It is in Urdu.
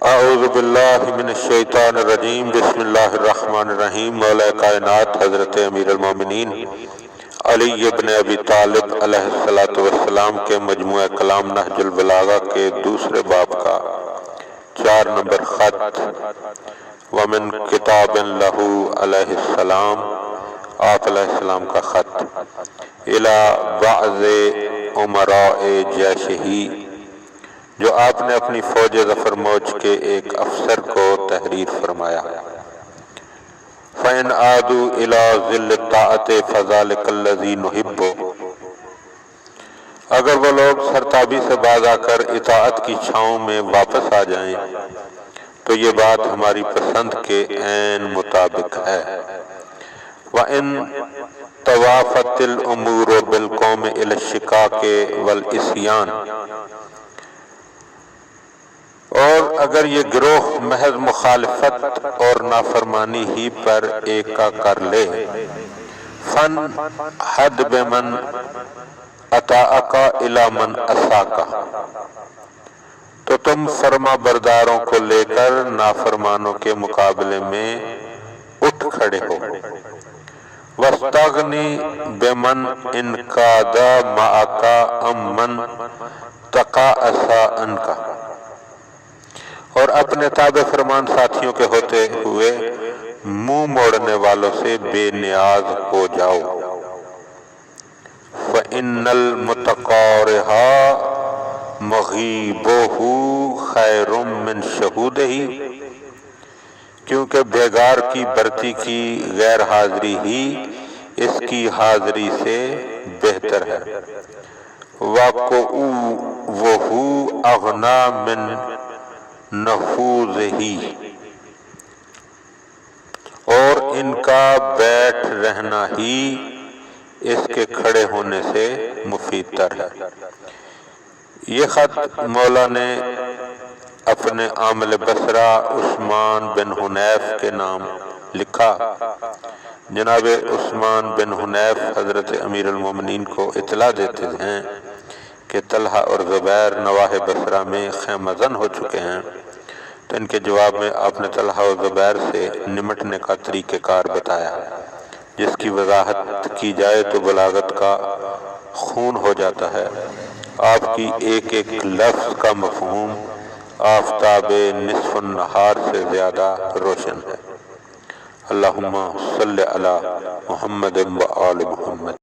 اعوذ باللہ من الشیطان الرجیم، بسم اللہ الرحمن الرحیم۔ مولا کائنات حضرت امیر المومنین علی ابن ابی طالب علیہ السلام کے مجموعہ کلام نہج البلاغہ کے دوسرے باب کا 4 نمبر خط، ومن کتاب لہ علیہ السلام، آپ علیہ السلام کا خط، الی بعض امراء جیشہی، جو آپ نے اپنی فوج ظفر موج کے ایک افسر کو تحریر فرمایا۔ فَإِنْ عَادُوا إِلَىٰ ظِلِّ الطَّاعَةِ فَذَلِكَ الَّذِي نُحِبُّ، اگر وہ لوگ سرتابی سے باز آ کر اطاعت کی چھاؤں میں واپس آ جائیں تو یہ بات ہماری پسند کے عین مطابق ہے۔ وَإِنْ تَوَافَتِ الْأُمُورُ بِالْقَوْمِ إِلَى الشِّقَاقِ وَالْعِصْيَانِ، اور اگر یہ گروہ محض مخالفت اور نافرمانی ہی پر ایکا کر لے، فن حد بمن اطاعکا الی من عصاکا، تو تم فرما برداروں کو لے کر نافرمانوں کے مقابلے میں اٹھ کھڑے ہو۔ واستغنی بمن انقادا معاکا امن تقاعسا عنکا، اور اپنے تابع فرمان ساتھیوں کے ہوتے ہوئے منہ موڑنے والوں سے بے نیاز ہو جاؤ۔ فَإِنَّ الْمُتَقَارِحَ مَغِيبُهُ خَيْرٌ مِّن شُهُودِهِ، کیونکہ بیگار کی برتی کی غیر حاضری ہی اس کی حاضری سے بہتر ہے۔ وَقُعُوُهُ أَغْنَىٰ مِن نفوذہی، اور ان کا بیٹھ رہنا ہی اس کے کھڑے ہونے سے مفید تر ہے۔ یہ خط مولا نے اپنے عامل بصرہ عثمان بن حنیف کے نام لکھا۔ جناب عثمان بن حنیف حضرت امیر المومنین کو اطلاع دیتے ہیں کہ طلحہ اور زبیر نواح بصرہ میں خیمہ زن ہو چکے ہیں، تو ان کے جواب میں آپ نے طلحہ اور زبیر سے نمٹنے کا طریقہ کار بتایا، جس کی وضاحت کی جائے تو بلاغت کا خون ہو جاتا ہے۔ آپ کی ایک ایک لفظ کا مفہوم آفتاب نصف النہار سے زیادہ روشن ہے۔ اللہم صلی علی محمد و آل محمد۔